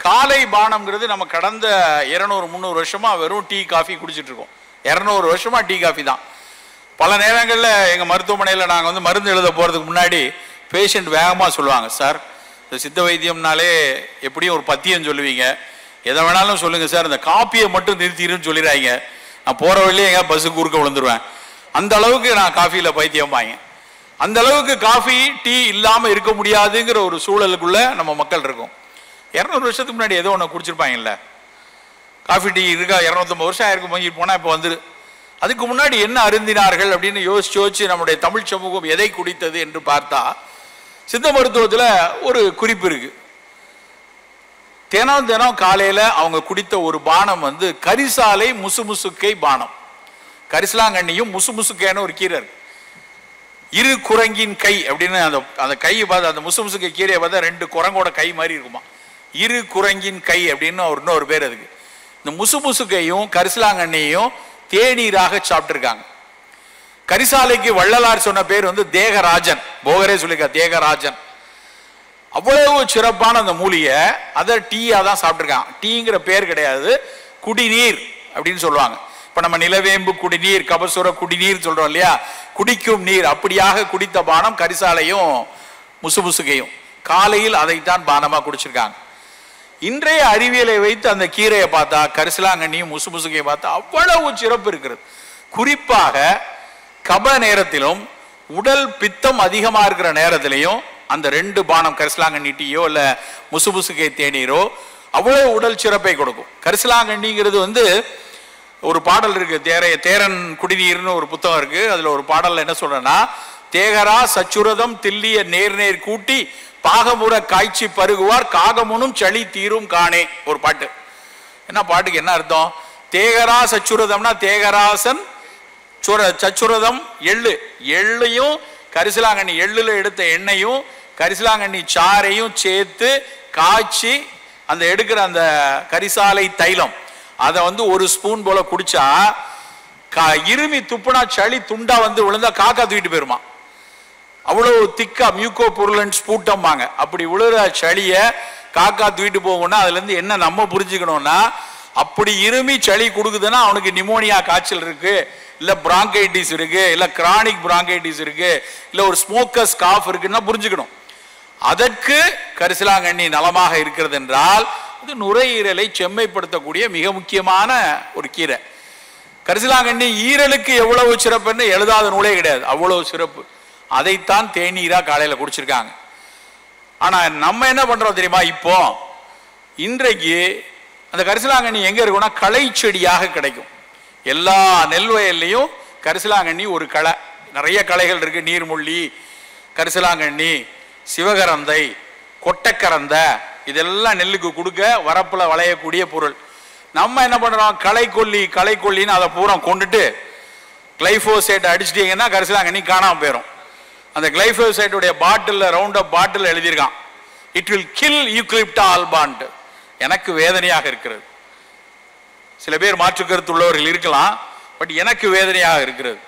காலை பானம்ங்கிறது நம்ம கடந்த 200-300 வருஷமா வெறும் டீ காஃபி குடிச்சிட்டு இருக்கோம். 200 வருஷமா டீ காஃபி தான். பல நேரங்களில் எங்கள் மருத்துவமனையில் நாங்கள் வந்து மருந்து எழுத போகிறதுக்கு முன்னாடி பேஷண்ட் வேகமாக சொல்லுவாங்க, சார் இந்த சித்த வைத்தியம்னாலே எப்படியும் ஒரு பத்தியம் சொல்லுவீங்க, எதை வேணாலும் சொல்லுங்கள் சார், இந்த காப்பியை மட்டும் நிறுத்திடுன்னு சொல்லிடுறாங்க, நான் போகிற வழியே எங்கே பஸ்ஸு குறுக்க விழுந்துருவேன். அந்த அளவுக்கு நான் காஃபியில் பைத்தியம் வாங்க. அந்த அளவுக்கு காஃபி டீ இல்லாமல் இருக்க முடியாதுங்கிற ஒரு சூழலுக்குள்ளே நம்ம மக்கள் இருக்கோம். 200 வருஷத்துக்கு முன்னாடி ஏதோ ஒன்று குடிச்சிருப்பாங்கல்ல, காஃபி டீ இருக்கா, 250 வருஷம் ஆயிருக்கும் வாங்கிட்டு போனால் இப்போ வந்துரு. அதுக்கு முன்னாடி என்ன அருந்தினார்கள் அப்படின்னு யோசிச்சு நம்முடைய தமிழ் சமூகம் எதை குடித்தது என்று பார்த்தா சித்த மருத்துவத்தில் ஒரு குறிப்பு இருக்கு. தினம் தினம் காலையில் அவங்க குடித்த ஒரு பானம் வந்து கரிசாலை முசுமுசுக்கை பானம். கரிசலாங்கண்ணியும் முசுமுசுக்கைன்னு ஒரு கீரை இருக்கு. இரு குரங்கின் கை அப்படின்னு அந்த கையை பார்த்து, அந்த முசுமுசுக்கை கீரையை பார்த்தா 2 குரங்கோட கை மாதிரி இருக்குமா. இரு குரங்கின் கை அப்படின்னு இன்னொரு பேர் அதுக்கு. இந்த முசுமுசுக்கையும் கரிசலாங்கண்ணியையும் தேநீராக சாப்பிட்டுருக்காங்க. கரிசாலைக்கு வள்ளலார் சொன்ன பேர் வந்து தேகராஜன், போகரே சொல்லியிருக்க தேகராஜன். அவ்வளவு சிறப்பான அந்த மூலிகை, அதை டீயா தான் சாப்பிட்டுருக்காங்க. டீங்கிற பேர் கிடையாது, குடிநீர் அப்படின்னு சொல்லுவாங்க. இப்ப நம்ம நிலவேம்பு குடிநீர், கபசுர குடிநீர் சொல்றோம் இல்லையா, குடிக்கும் நீர், அப்படியாக குடித்த பானம் கரிசாலையும் முசுமுசுகையும். காலையில் அதைத்தான் பானமா குடிச்சிருக்காங்க. இன்றைய அறிவியலை வைத்து அந்த கீரையை பார்த்தா, கரிசலாங்கண்ணியும் முசுமுசுகையை பார்த்தா அவ்வளவு சிறப்பு இருக்கிறது. குறிப்பாக கப நேரத்திலும் உடல் பித்தம் அதிகமா இருக்கிற நேரத்திலையும் அந்த 2 பானம் கரிசலாங்கண்ணி டீயோ இல்ல முசுமுசுகை தேநீரோ அவ்வளவு உடல் சிறப்பை கொடுக்கும். கரிசலாங்கண்ணிங்கிறது வந்து ஒரு பாடல் இருக்கு, தேரன் குடிநீர்னு ஒரு புத்தகம் இருக்கு. அதுல ஒரு பாடல்ல என்ன சொல்றேன்னா, தேகரா சச்சுரதம் தில்லிய நேர் நேர் கூட்டி பாகமுற காய்ச்சி பருகுவார் காகமுனும் சளி தீரும் காணே. ஒரு பாட்டு. என்ன பாட்டுக்கு என்ன அர்த்தம்? தேகரா சச்சுரதம்னா தேகராசன், சச்சுரதம் எள்ளு, எள்ளையும் கரிசலாங்கண்ணி எள்ளுல எடுத்த எண்ணெயும் கரிசலாங்கண்ணி சாறையும் சேர்த்து காய்ச்சி அந்த எடுக்கிற அந்த கரிசாலை தைலம் அதை வந்து 1 ஸ்பூன் போல குடிச்சா இருமி துப்புனா சளி துண்டா வந்து விழுந்தா காக்கா தூக்கிட்டு போயிருமா. அவ்வளவு திக்கா மியூக்கோ புருலன்ஸ் பூட்டம்பாங்க. அப்படி விழுற சளிய காக்கா தூக்கிட்டு போகணும்னா அதுல இருந்து என்ன நம்ம புரிஞ்சுக்கணும்னா, அப்படி இருமி சளி கொடுக்குதுன்னா அவனுக்கு நிமோனியா காய்ச்சல் இருக்கு, இல்ல பிராங்கைட்டிஸ் இருக்கு, இல்ல கிரானிக் பிராங்கைட்டிஸ் இருக்கு, இல்ல ஒரு ஸ்மோக்கர்ஸ் காஃப் இருக்குன்னா புரிஞ்சுக்கணும். அதற்கு கரிசலாங்கண்ணி நலமாக இருக்கிறது என்றால் இது நுரையீரலை செம்மைப்படுத்தக்கூடிய மிக முக்கியமான ஒரு கீரை. கரிசலாங்கண்ணி ஈரலுக்கு எவ்வளவு சிறப்புன்னு எழுதாத நூலே கிடையாது, அவ்வளவு சிறப்பு. அதைத்தான் தேநீரா காலையில குடிச்சிருக்காங்க. ஆனா நம்ம என்ன பண்றோம் தெரியுமா, இப்போ இன்றைக்கு அந்த கரிசலாங்கண்ணி எங்க இருக்கும்னா களை செடியாக கிடைக்கும். எல்லா நெல் வயல்லையும் கரிசலாங்கண்ணி ஒரு களை, நிறைய களைகள் இருக்கு. நீர்முள்ளி, கரிசலாங்கண்ணி, சிவகரந்தை, கொட்டைக்கரந்தை, இதெல்லாம் நெல்லுக்கு கொடுக்க வரப்புல வளையக்கூடிய பொருள். நம்ம என்ன பண்றோம், களை கொல்லின்னு அதை பூரா கொண்டுட்டு கிளைபோசேட் அடிச்சிட்டீங்கன்னா கரிசலாங்கண்ணி காணாம போயிடும். அந்த கிளைபோசேட்டுடைய பாட்டில், ரவுண்ட் அப் பாட்டில் எழுதியிருக்கான், it will kill eucalyptus all plant. எனக்கு வேதனையாக இருக்கிறது. சில பேர் மாற்று கருத்து உள்ளவர்கள் இருக்கலாம், பட் எனக்கு வேதனையாக இருக்கிறது.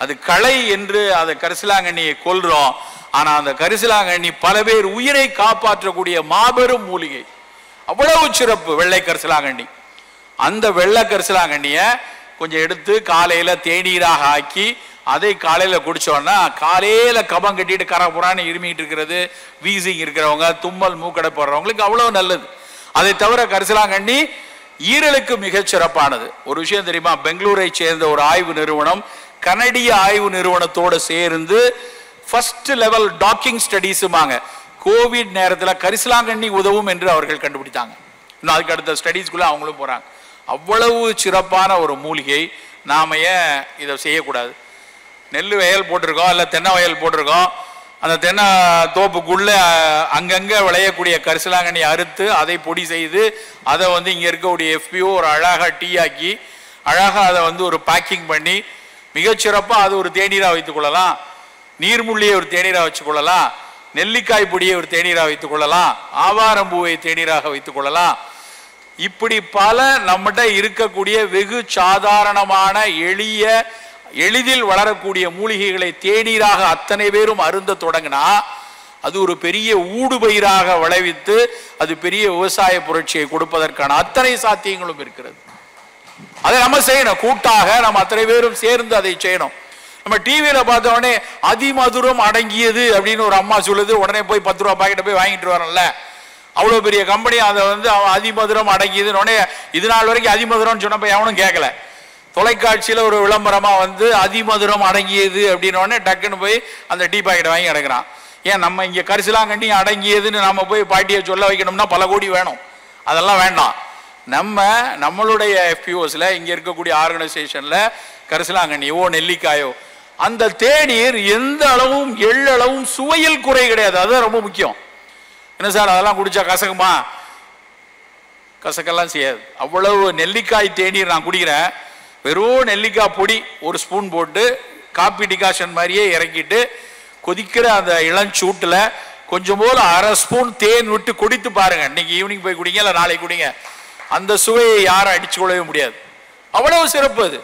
அது களை என்று அதை கரிசலாங்கண்ணியை கொல்றோம். ஆனா அந்த கரிசலாங்கண்ணி பல பேர் உயிரை காப்பாற்றக்கூடிய மாபெரும் மூலிகை, அவ்வளவு சிறப்பு வெள்ளை கரிசலாங்கண்ணி. அந்த வெள்ளை கரிசலாங்கண்ணிய கொஞ்சம் எடுத்து காலையில தேநீராக ஆக்கி அதை காலையில குடிச்சோம்னா காலையில கபம் கட்டிட்டு கரபுரான்னு இருமிட்டு இருக்கிறது, வீசிங் இருக்கிறவங்க, தும்மல் மூக்கடை போடுறவங்களுக்கு அவ்வளவு நல்லது. அதை தவிர கரிசலாங்கண்ணி ஈரலுக்கு மிகச் சிறப்பானது. ஒரு விஷயம் தெரியுமா, பெங்களூரை சேர்ந்த ஒரு ஆய்வு நிறுவனம் கனடிய ஆய்வு நிறுவனத்தோடு சேர்ந்து ஃபர்ஸ்ட் லெவல் டாக்கிங் ஸ்டடீஸுமாங்க கோவிட் நேரத்தில் கரிசலாங்கண்ணி உதவும் என்று அவர்கள் கண்டுபிடித்தாங்க. இன்னும் அதுக்கு அடுத்த ஸ்டடீஸ்குள்ள அவங்களும் போறாங்க. அவ்வளவு சிறப்பான ஒரு மூலிகை, நாம ஏன் இதை செய்யக்கூடாது? நெல் வயல் போட்டிருக்கோம், இல்லை தென்னை வயல் போட்டிருக்கோம், அந்த தென்னை தோப்புக்குள்ள அங்கங்க விளையக்கூடிய கரிசலாங்கண்ணி அறுத்து அதை பொடி செய்து அதை வந்து இங்க இருக்கக்கூடிய FPO ஒரு அழகா டீ ஆக்கி அழகா அதை வந்து ஒரு பேக்கிங் பண்ணி மிகச்சிறப்பா அது ஒரு தேநீரா வைத்துக் கொள்ளலாம். நீர்முள்ளியை ஒரு தேநீரா வச்சுக் கொள்ளலாம், நெல்லிக்காய் பொடியை ஒரு தேநீரா வைத்துக் கொள்ளலாம், ஆவாரம்பூவை தேநீராக வைத்துக் கொள்ளலாம். இப்படி பல நம்மகிட்ட இருக்கக்கூடிய வெகு சாதாரணமான எளிதில் வளரக்கூடிய மூலிகைகளை தேநீராக அத்தனை பேரும் அருந்த தொடங்கினா அது ஒரு பெரிய ஊடுபயிராக விளைவித்து அது பெரிய விவசாய புரட்சியை கொடுப்பதற்கான அத்தனை சாத்தியங்களும் இருக்கிறது. அதை நம்ம செய்யணும், கூட்டாக நம்ம அத்தனை பேரும் சேர்ந்து அதை செய்யணும். நம்ம டிவியில பார்த்தோடனே அதிமதுரம் அடங்கியது அப்படின்னு ஒரு அம்மா சொல்லுது, உடனே போய் 10 ரூபா பாக்கெட்டை போய் வாங்கிட்டு வரல. அவ்வளோ பெரிய கம்பெனி அதை வந்து அதிமதுரம் அடங்கியதுன்னு உடனே இது நாள் வரைக்கும் அதிமதுரம்னு சொன்னப்ப எவனும் கேட்கல. தொலைக்காட்சியில் ஒரு விளம்பரமாக வந்து அதிமதுரம் அடங்கியது அப்படின்னு டக்குன்னு போய் அந்த டீ பாக்கெட்டை வாங்கி அடங்குறான். ஏன் நம்ம இங்கே கரிசலாங்கண்ணி அடங்கியதுன்னு நம்ம போய் பாட்டியை சொல்ல வைக்கணும்னா பல கோடி வேணும். அதெல்லாம் வேண்டாம். நம்மளுடைய FPOஸ்ல இங்கே இருக்கக்கூடிய ஆர்கனைசேஷனில் கரிசலாங்கண்ணியோ நெல்லிக்காயோ அந்த தேநீர் எந்த அளவும் எள்ளளவும் சுவையில் குறை கிடையாது. அதுதான் ரொம்ப முக்கியம். என்ன சார் அதெல்லாம் குடிச்சா கசக்குமா? கசக்கெல்லாம் செய்யாது. அவ்வளவு நெல்லிக்காய் தேநீர் நான் குடிக்கிறேன். வெறும் நெல்லிக்காய் பொடி ஒரு ஸ்பூன் போட்டு காப்பி டிகாஷன் மாதிரியே இறக்கிட்டு கொதிக்கிற அந்த இளஞ்சூட்டில் கொஞ்சம் போல 1/2 ஸ்பூன் தேன் விட்டு குடித்து பாருங்க. இன்னைக்கு ஈவினிங் போய் குடிங்க, இல்லை நாளைக்கு குடிங்க. அந்த சுவையை யாரும் அடிச்சு கொள்ளவே முடியாது. அவ்வளவு சிறப்பு அது.